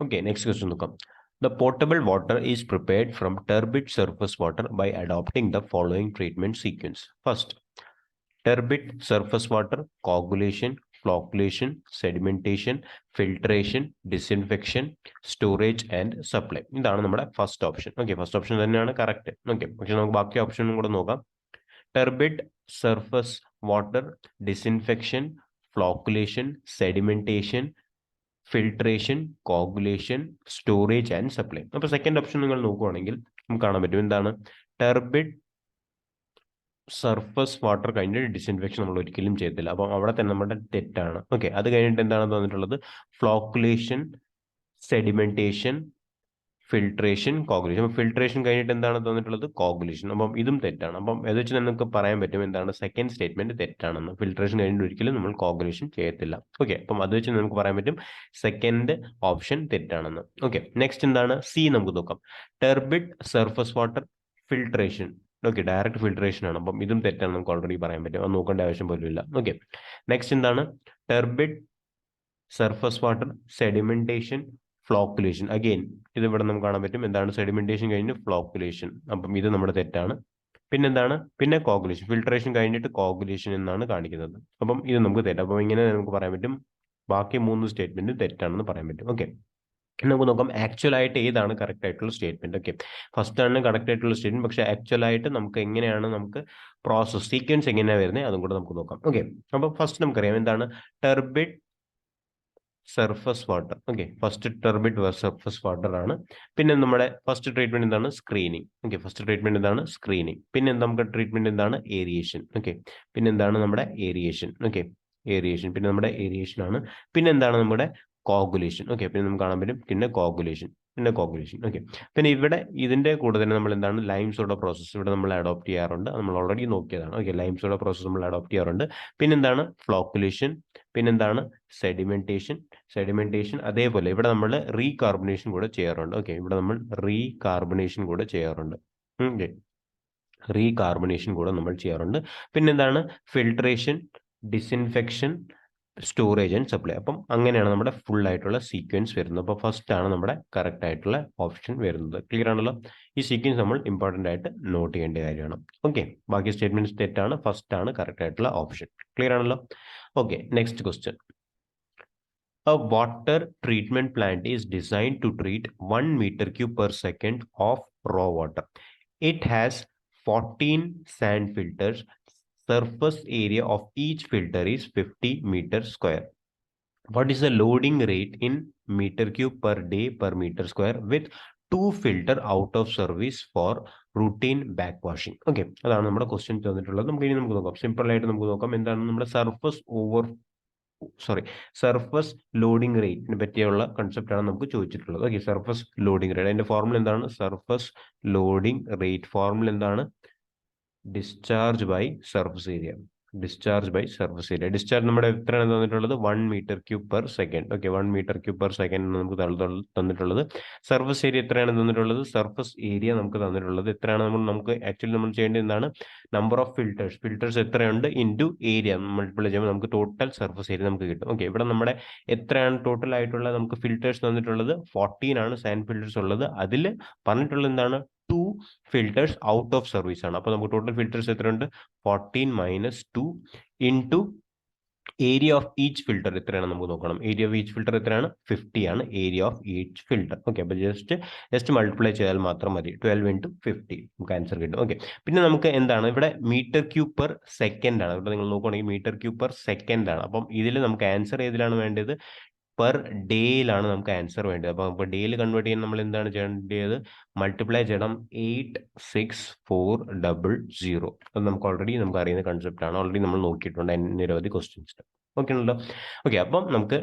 Okay, next question നോക്കാം. The potable water is prepared from turbid surface water by adopting the following treatment sequence. First, turbid surface water, coagulation, flocculation, sedimentation, filtration, disinfection, storage and supply. ഇതാണ് നമ്മുടെ first option. Okay, first option തന്നെയാണ് correct. Okay, പക്ഷെ നമുക്ക് ബാക്കി ഓപ്ഷനും കൂടെ നോക്കാം. Turbid surface water, disinfection, flocculation, sedimentation, filtration, coagulation, storage and supply. അപ്പൊ സെക്കൻഡ് ഓപ്ഷൻ നിങ്ങൾ നോക്കുവാണെങ്കിൽ നമുക്ക് കാണാൻ പറ്റും എന്താണ് ടെർബിഡ് സർഫസ് വാട്ടർ കഴിഞ്ഞിട്ട് ഡിസിൻഫെക്ഷൻ നമ്മൾ ഒരിക്കലും ചെയ്യത്തില്ല. അപ്പം അവിടെ തന്നെ നമ്മുടെ തെറ്റാണ്. ഓക്കെ, അത് കഴിഞ്ഞിട്ട് എന്താണ് തന്നിട്ടുള്ളത് ഫ്ലോക്കുലേഷൻ, സെഡിമെന്റേഷൻ, ഫിൽട്രേഷൻ, കോഗുലേഷൻ. അപ്പം ഫിൽട്രേഷൻ കഴിഞ്ഞിട്ട് എന്താണ് തന്നിട്ടുള്ളത് കോഗുലേഷൻ. അപ്പം ഇതും തെറ്റാണ്. അപ്പം അത് വെച്ച് നമുക്ക് പറയാൻ പറ്റും എന്താണ് സെക്കൻഡ് സ്റ്റേറ്റ്മെന്റ് തെറ്റാണെന്ന്. ഫിൽട്രേഷൻ കഴിഞ്ഞിട്ട് ഒരിക്കലും നമ്മൾ കോഗുലേഷൻ ചെയ്യത്തില്ല. ഓക്കെ, അപ്പം അത് വെച്ച് നമുക്ക് പറയാൻ പറ്റും സെക്കൻഡ് ഓപ്ഷൻ തെറ്റാണെന്ന്. ഓക്കെ, നെക്സ്റ്റ് എന്താണ് സി നമുക്ക് നോക്കാം. Turbid surface water filtration. Okay, direct filtration ആണ്. അപ്പം ഇതും തെറ്റാണ് നമുക്ക് ഓൾറെഡി പറയാൻ പറ്റും. അത് നോക്കേണ്ട ആവശ്യം പോലും ഇല്ല. ഓക്കെ, നെക്സ്റ്റ് എന്താണ് turbid surface water sedimentation, flocculation. Again ഇത് ഇവിടെ നമുക്ക് കാണാൻ പറ്റും എന്താണ് സെഡിമെന്റേഷൻ കഴിഞ്ഞ് ഫ്ലോക്കുലേഷൻ. അപ്പം ഇത് നമ്മുടെ തെറ്റാണ്. പിന്നെന്താണ് പിന്നെ കോഗുലേഷൻ, ഫിൽട്രേഷൻ കഴിഞ്ഞിട്ട് കോഗുലേഷൻ എന്നാണ് കാണിക്കുന്നത്. അപ്പം ഇത് നമുക്ക് തെറ്റാം. അപ്പം ഇങ്ങനെ നമുക്ക് പറയാൻ പറ്റും ബാക്കി മൂന്ന് സ്റ്റേറ്റ്മെന്റ് തെറ്റാണെന്ന് പറയാൻ പറ്റും. ഓക്കെ, നമുക്ക് നോക്കാം ആക്ച്വൽ ആയിട്ട് ഏതാണ് കറക്റ്റ് ആയിട്ടുള്ള സ്റ്റേറ്റ്മെന്റ്. ഓക്കെ, ഫസ്റ്റ് ആണ് കറക്റ്റ് ആയിട്ടുള്ള സ്റ്റേറ്റ്മെന്റ്. പക്ഷേ ആക്ച്വൽ ആയിട്ട് നമുക്ക് എങ്ങനെയാണ് നമുക്ക് പ്രോസസ് സീക്വൻസ് എങ്ങനെയാണ് വരുന്നത് അതും കൂടെ നമുക്ക് നോക്കാം. ഓക്കെ, അപ്പൊ ഫസ്റ്റ് നമുക്കറിയാം എന്താണ് turbid surface water. Okay, first turbid surface water ആണ്. പിന്നെ നമ്മുടെ ഫസ്റ്റ് ട്രീറ്റ്മെന്റ് എന്താണ് സ്ക്രീനിങ്. ഓക്കെ, ഫസ്റ്റ് ട്രീറ്റ്മെന്റ് എന്താണ് സ്ക്രീനിങ്. പിന്നെ നമുക്ക് ട്രീറ്റ്മെന്റ് എന്താണ് ഏരിയേഷൻ. ഓക്കെ, പിന്നെ എന്താണ് നമ്മുടെ ഏരിയേഷൻ. ഓക്കെ, ഏരിയേഷൻ പിന്നെ നമ്മുടെ ഏരിയേഷൻ ആണ്. പിന്നെ എന്താണ് നമ്മുടെ കോഗുലേഷൻ. ഓക്കെ, പിന്നെ നമുക്ക് കാണാൻ പറ്റും പിന്നെ കോഗുലേഷൻ. ഓക്കെ, പിന്നെ ഇവിടെ ഇതിന്റെ കൂടെ തന്നെ നമ്മൾ എന്താണ് ലൈം സോഡ പ്രോസസ് ഇവിടെ നമ്മൾ അഡോപ്റ്റ് ചെയ്യാറുണ്ട്. നമ്മൾ ഓൾറെഡി നോക്കിയതാണ്. ഓക്കെ, ലൈം സോഡ പ്രോസസ് നമ്മൾ അഡോപ്റ്റ് ചെയ്യാറുണ്ട്. പിന്നെന്താണ് ഫ്ലോക്കുലേഷൻ, പിന്നെന്താണ് സെഡിമെന്റേഷൻ അതേപോലെ ഇവിടെ നമ്മൾ റീകാർബണേഷൻ കൂടെ ചെയ്യാറുണ്ട്. ഓക്കെ, ഇവിടെ നമ്മൾ റീകാർബണേഷൻ കൂടെ ചെയ്യാറുണ്ട്. ഓക്കെ, റീകാർബണേഷൻ കൂടെ നമ്മൾ ചെയ്യാറുണ്ട്. പിന്നെന്താണ് filtration, disinfection, storage and supply. അപ്പം അങ്ങനെയാണ് നമ്മുടെ ഫുൾ ആയിട്ടുള്ള സീക്വൻസ് വരുന്നത്. അപ്പോൾ ഫസ്റ്റ് ആണ് നമ്മുടെ കറക്റ്റ് ആയിട്ടുള്ള ഓപ്ഷൻ വരുന്നത്. ക്ലിയർ ആണല്ലോ? ഈ സീക്വൻസ് നമ്മൾ ഇമ്പോർട്ടൻ്റ് ആയിട്ട് നോട്ട് ചെയ്യേണ്ട കാര്യമാണ്. ഓക്കെ, ബാക്കി സ്റ്റേറ്റ്മെന്റ്സ് തെറ്റാണ്. ഫസ്റ്റ് ആണ് കറക്റ്റ് ആയിട്ടുള്ള ഓപ്ഷൻ. ക്ലിയർ ആണല്ലോ? Okay, next question. A water treatment plant is designed to treat 1 meter cube per second of raw water. It has 14 sand filters. Surface area of each filter is 50 meters square. What is the loading rate in meter cube per day per meter square with 2 filter out of service for routine backwashing? Okay, അതാണ് നമ്മുടെ question തന്നിട്ടുള്ളത്. നമുക്ക് ഇനി നമുക്ക് നോക്കാം. Simple ആയിട്ട് നമുക്ക് നോക്കാം എന്താണ് നമ്മുടെ സർഫസ് ലോഡിംഗ് റേറ്റിനെ പറ്റിയുള്ള കൺസെപ്റ്റ് ആണ് നമുക്ക് ചോദിച്ചിട്ടുള്ളത്. ഓക്കെ, സർഫസ് ലോഡിംഗ് റേറ്റ് അതിന്റെ ഫോർമുല എന്താണ് സർഫസ് ലോഡിംഗ് റേറ്റ് ഫോർമുല എന്താണ് discharge by surface area. Discharge നമ്മുടെ എത്രയാണ് തന്നിട്ടുള്ളത് 1 metre cube per second. Okay, 1 metre cube per second നമുക്ക് തന്നിട്ടുള്ളത്. സർഫസ് ഏരിയ എത്രയാണ് തന്നിട്ടുള്ളത് സർഫസ് ഏരിയ നമുക്ക് തന്നിട്ടുള്ളത് എത്രയാണ് നമുക്ക് ആക്ച്വലി നമ്മൾ ചെയ്യേണ്ടത് എന്താണ് നമ്പർ ഓഫ് ഫിൽറ്റേഴ്സ് എത്രയുണ്ട് ഇൻറ്റു ഏരിയ മൾട്ടിപ്ലൈ ചെയ്യുമ്പോൾ നമുക്ക് ടോട്ടൽ സർഫസ് ഏരിയ നമുക്ക് കിട്ടും. ഓക്കെ, ഇവിടെ നമ്മുടെ എത്രയാണ് ടോട്ടൽ ആയിട്ടുള്ള നമുക്ക് ഫിൽറ്റേഴ്സ് തന്നിട്ടുള്ളത് 14 ആണ് സാൻഡ് ഫിൽറ്റേഴ്സ് ഉള്ളത്. അതിൽ പറഞ്ഞിട്ടുള്ളത് എന്താണ് 2 ഫിൽറ്റേഴ്സ് ഔട്ട് ഓഫ് സർവീസ് ആണ്. അപ്പോൾ നമുക്ക് ടോട്ടൽ ഫിൽറ്റേഴ്സ് എത്രയുണ്ട് 14 minus 2 into area of each filter എത്രയാണ് നമുക്ക് നോക്കണം. ഏരിയ ഓഫ് ഈച്ച് ഫിൽറ്റർ എത്രയാണ് 50 ആണ് area of each filter. Okay, അപ്പോൾ ജസ്റ്റ് മൾട്ടിപ്ലൈ ചെയ്താൽ മാത്രം മതി. 12 ഇൻറ്റു 50 നമുക്ക് ആൻസർ കിട്ടും. ഓക്കെ, പിന്നെ നമുക്ക് എന്താണ് ഇവിടെ മീറ്റർ ക്യൂബ് പെർ സെക്കൻഡ് ആണ്. ഇവിടെ നിങ്ങൾ നോക്കുകയാണെങ്കിൽ മീറ്റർ ക്യൂബ് പെർ സെക്കൻഡ് ആണ്. അപ്പം ഇതിൽ നമുക്ക് ആൻസർ ഏതിലാണ് വേണ്ടത് പെർ ഡേയിലാണ് നമുക്ക് ആൻസർ വേണ്ടത്. അപ്പോൾ നമുക്ക് ഡേയിൽ കൺവേർട്ട് ചെയ്യാൻ നമ്മൾ എന്താണ് ചെയ്യേണ്ടത് മൾട്ടിപ്ലൈ ചെയ്യണം 86400. അത് നമുക്ക് അറിയുന്ന കൺസെപ്റ്റ് ആണ്. ഓൾറെഡി നമ്മൾ നോക്കിയിട്ടുണ്ട് നിരവധി ക്വസ്റ്റ്യൻസ്. ഓക്കെ ഉണ്ടല്ലോ? ഓക്കെ, അപ്പം നമുക്ക്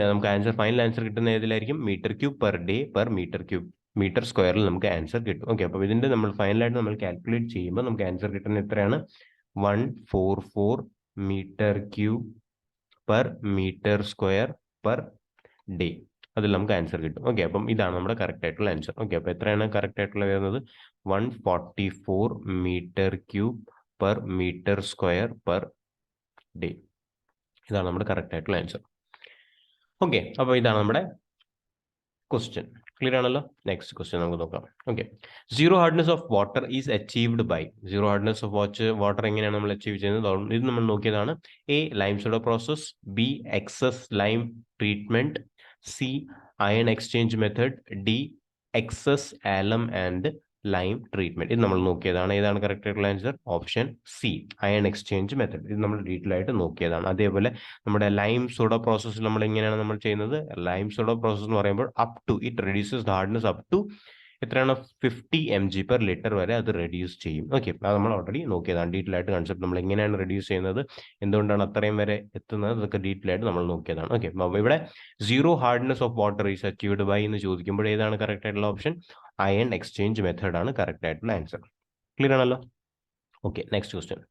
നമുക്ക് ആൻസർ ഫൈനൽ ആൻസർ കിട്ടുന്ന ഏതിലായിരിക്കും metre cube per day per metre സ്ക്വയറിൽ നമുക്ക് ആൻസർ കിട്ടും. ഓക്കെ, അപ്പോൾ ഇതിന്റെ നമ്മൾ ഫൈനലായിട്ട് നമ്മൾ കാൽക്കുലേറ്റ് ചെയ്യുമ്പോൾ നമുക്ക് ആൻസർ കിട്ടുന്ന എത്രയാണ് 144 metre cube per metre square per day. അതിൽ നമുക്ക് ആൻസർ കിട്ടും. ഓക്കെ, അപ്പം ഇതാണ് നമ്മുടെ കറക്റ്റ് ആയിട്ടുള്ള ആൻസർ. ഓക്കെ, അപ്പോൾ എത്രയാണ് കറക്റ്റ് ആയിട്ടുള്ള വരുന്നത് 144 metre cube per metre square per day. ഇതാണ് നമ്മുടെ കറക്റ്റ് ആയിട്ടുള്ള ആൻസർ. ഓക്കെ, അപ്പോൾ ഇതാണ് നമ്മുടെ ക്വസ്റ്റ്യൻ. ക്ലിയർ ആണല്ലോ? നെക്സ്റ്റ് ക്വസ്റ്റ്യൻ നമുക്ക് നോക്കാം. Okay, zero hardness of water is achieved by. Zero hardness of water എങ്ങനെയാണ് നമ്മൾ അച്ചീവ് ചെയ്യുന്നത്? ഇത് നമ്മൾ നോക്കിയതാണ്. A, lime soda process. B, excess lime treatment. C, ion exchange method. D, excess alum and lime treatment. ഇത് നമ്മൾ നോക്കിയതാണ്. ഏതാണ് കറക്റ്റ് ആയിട്ടുള്ള answer? Option C, ion exchange method. ഇത് നമ്മൾ ഡീറ്റെയിൽ ആയിട്ട് നോക്കിയതാണ്. അതേപോലെ നമ്മുടെ ലൈം സോഡ പ്രോസസ്സ് നമ്മൾ എങ്ങനെയാണ് നമ്മൾ ചെയ്യുന്നത്? ലൈം സോഡ പ്രോസസ് എന്ന് പറയുമ്പോൾ up to it reduces the hardness up to എത്രയാണ്? 50 mg/L വരെ അത് റെഡ്യൂസ് ചെയ്യും. ഓക്കെ, അത് നമ്മൾ ഓൾറെഡി നോക്കിയതാണ്. ഡീറ്റെയിൽ ആയിട്ട് കൺസെപ്റ്റ് നമ്മൾ എങ്ങനെയാണ് റെഡ്യൂസ് ചെയ്യുന്നത്, എന്തുകൊണ്ടാണ് അത്രയും വരെ എത്തുന്നത്, അതൊക്കെ ഡീറ്റെയിൽ ആയിട്ട് നമ്മൾ നോക്കിയതാണ്. ഓക്കെ, അപ്പോൾ ഇവിടെ zero hardness of water is achieved by എന്ന് ചോദിക്കുമ്പോൾ ഏതാണ് കറക്റ്റ് ആയിട്ടുള്ള ഓപ്ഷൻ? അയൺ എക്സ്ചേഞ്ച് മെത്തേഡ് ആണ് കറക്റ്റ് ആയിട്ടുള്ള ആൻസർ. ക്ലിയർ ആണല്ലോ? Okay, next question.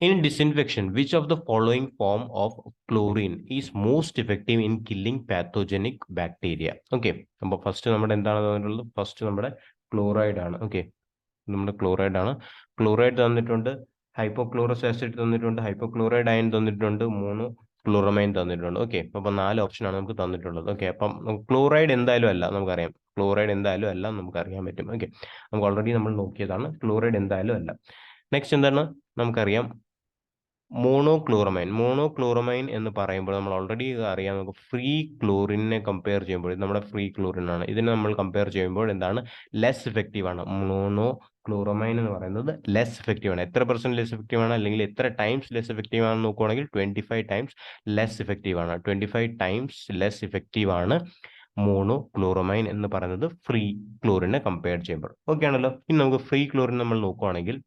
In disinfection, which of the following form of chlorine is most effective in killing pathogenic bacteria? Okay, അപ്പോൾ first നമ്മുടെ എന്താണ് തന്നിട്ടുള്ളത്? ഫസ്റ്റ് നമ്മുടെ ക്ലോറൈഡ് ആണ്. ഓക്കെ, നമ്മുടെ ക്ലോറൈഡ് ആണ്. ക്ലോറൈഡ് തന്നിട്ടുണ്ട്, ഹൈപ്പോക്ലോറസ് ആസിഡ് തന്നിട്ടുണ്ട്, ഹൈപ്പോക്ലോറൈഡ് അയൺ തന്നിട്ടുണ്ട്, 3 ക്ലോറമൈൻ തന്നിട്ടുണ്ട്. ഓക്കെ, അപ്പോൾ 4 ഓപ്ഷനാണ് നമുക്ക് തന്നിട്ടുള്ളത്. ഓക്കെ, അപ്പം ക്ലോറൈഡ് എന്തായാലും അല്ല, നമുക്കറിയാം. ക്ലോറൈഡ് എന്തായാലും അല്ല, നമുക്ക് അറിയാൻ പറ്റും. ഓക്കെ, നമുക്ക് ഓൾറെഡി നമ്മൾ നോക്കിയതാണ്. ക്ലോറൈഡ് എന്തായാലും അല്ല. നെക്സ്റ്റ് എന്താണ്? നമുക്കറിയാം മോണോക്ലോറമൈൻ എന്ന് പറയുമ്പോൾ നമ്മൾ ഓൾറെഡി അറിയാം. നമുക്ക് ഫ്രീ ക്ലോറിനെ കമ്പയർ ചെയ്യുമ്പോൾ, ഇത് നമ്മുടെ ഫ്രീ ക്ലോറിൻ ആണ്. ഇതിനെ നമ്മൾ കമ്പയർ ചെയ്യുമ്പോൾ എന്താണ്? ലെസ് ഇഫക്റ്റീവ് ആണ്. മോണോക്ലോറമൈൻ എന്ന് പറയുന്നത് ലെസ് ഇഫക്റ്റീവ് ആണ്. എത്ര % ലെസ് ഇഫക്റ്റീവ് ആണ്, അല്ലെങ്കിൽ എത്ര ടൈംസ് ലെസ് ഇഫക്റ്റീവ് ആണെന്ന് നോക്കുവാണെങ്കിൽ 25 ടൈംസ് ലെസ് ഇഫക്റ്റീവ് ആണ്. 25 ടൈംസ് ലെസ് ഇഫക്റ്റീവ് ആണ് മോണോക്ലോറമൈൻ എന്ന് പറയുന്നത് ഫ്രീ ക്ലോറിനെ കമ്പയർ ചെയ്യുമ്പോൾ. ഓക്കെ ആണല്ലോ? ഇനി നമുക്ക് ഫ്രീ ക്ലോറിൻ നമ്മൾ നോക്കുവാണെങ്കിൽ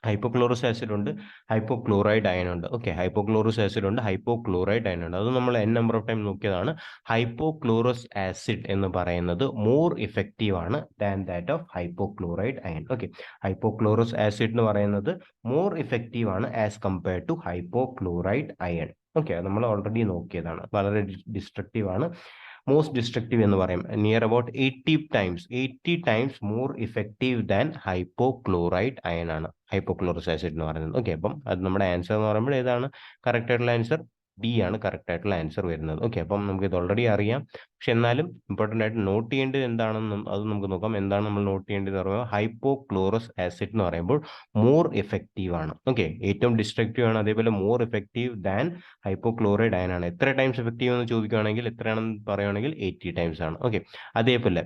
ഹൈപ്പോക്ലോറസ് ആസിഡ് ഉണ്ട്, ഹൈപ്പോക്ലോറൈഡ് അയൺ ഉണ്ട്. ഓക്കെ, ഹൈപ്പോക്ലോറസ് ആസിഡ് ഉണ്ട്, ഹൈപ്പോക്ലോറൈഡ് അയൺ ഉണ്ട്. അത് നമ്മൾ n നമ്പർ ഓഫ് ടൈം നോക്കിയതാണ്. ഹൈപ്പോക്ലോറസ് ആസിഡ് എന്ന് പറയുന്നത് മോർ ഇഫക്റ്റീവ് ആണ് than that of hypochloride ion. Okay, hypochlorous acid എന്ന് പറയുന്നത് മോർ ഇഫക്റ്റീവ് ആണ് as compared to hypochloride ion. Okay, അത് നമ്മൾ ഓൾറെഡി നോക്കിയതാണ്. വളരെ ഡിസ്ട്രക്റ്റീവ് ആണ്. മോസ്റ്റ് ഡിസ്ട്രക്റ്റീവ് എന്ന് പറയും near about 80 times more effective than hypochloride iron ആണ് ഹൈപ്പോക്ലോറസ് ആസിഡ് എന്ന് പറയുന്നത്. ഓക്കെ, അപ്പം അത് നമ്മുടെ ആൻസർ എന്ന് പറയുമ്പോൾ ഏതാണ് കറക്റ്റ് ആയിട്ടുള്ള ആൻസർ? ഡി ആണ് കറക്റ്റ് ആയിട്ടുള്ള ആൻസർ വരുന്നത്. ഓക്കെ, അപ്പം നമുക്ക് ഇത് ഓൾറെഡി അറിയാം. പക്ഷെ എന്നാലും ഇമ്പോർട്ടൻ്റ് ആയിട്ട് നോട്ട് ചെയ്യേണ്ടത് എന്താണെന്നും അത് നമുക്ക് നോക്കാം. എന്താണ് നമ്മൾ നോട്ട് ചെയ്യേണ്ടത് എന്ന് പറയുമ്പോൾ ഹൈപ്പോക്ലോറസ് ആസിഡ് എന്ന് പറയുമ്പോൾ മോർ എഫക്റ്റീവ് ആണ്. ഓക്കെ, ഏറ്റവും ഡിസ്ട്രക്റ്റീവ് ആണ്, അതേപോലെ more effective than hypochloride iron ആണ്. എത്ര ടൈംസ് എഫക്റ്റീവ് എന്ന് ചോദിക്കുകയാണെങ്കിൽ, എത്രയാണെന്ന് പറയുകയാണെങ്കിൽ 80 ടൈംസ് ആണ്. ഓക്കെ, അതേപോലെ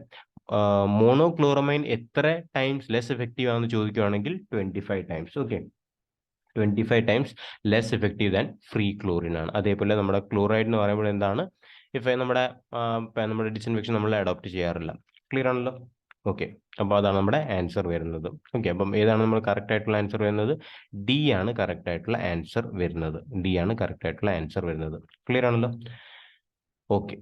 മോണോക്ലോറമൈൻ എത്ര ടൈംസ് ലെസ് എഫക്റ്റീവ് ആണെന്ന് ചോദിക്കുകയാണെങ്കിൽ 25 times. Okay, 25 times less effective than free chlorine ആണ്. അതേപോലെ നമ്മുടെ ക്ലോറൈഡ് എന്ന് പറയുമ്പോൾ എന്താണ്? നമ്മുടെ ഡിസിൻഫെക്ഷൻ നമ്മൾ അഡോപ്റ്റ് ചെയ്യാറില്ല. ക്ലിയർ ആണല്ലോ? ഓക്കെ, അപ്പോൾ അതാണ് നമ്മുടെ ആൻസർ വരുന്നത്. ഓക്കെ, അപ്പം ഏതാണ് നമ്മൾ കറക്റ്റ് ആയിട്ടുള്ള ആൻസർ വരുന്നത്? ഡി ആണ് കറക്റ്റ് ആയിട്ടുള്ള ആൻസർ വരുന്നത്. ഡി ആണ് കറക്റ്റ് ആയിട്ടുള്ള ആൻസർ വരുന്നത്. ക്ലിയർ ആണല്ലോ? ഓക്കെ,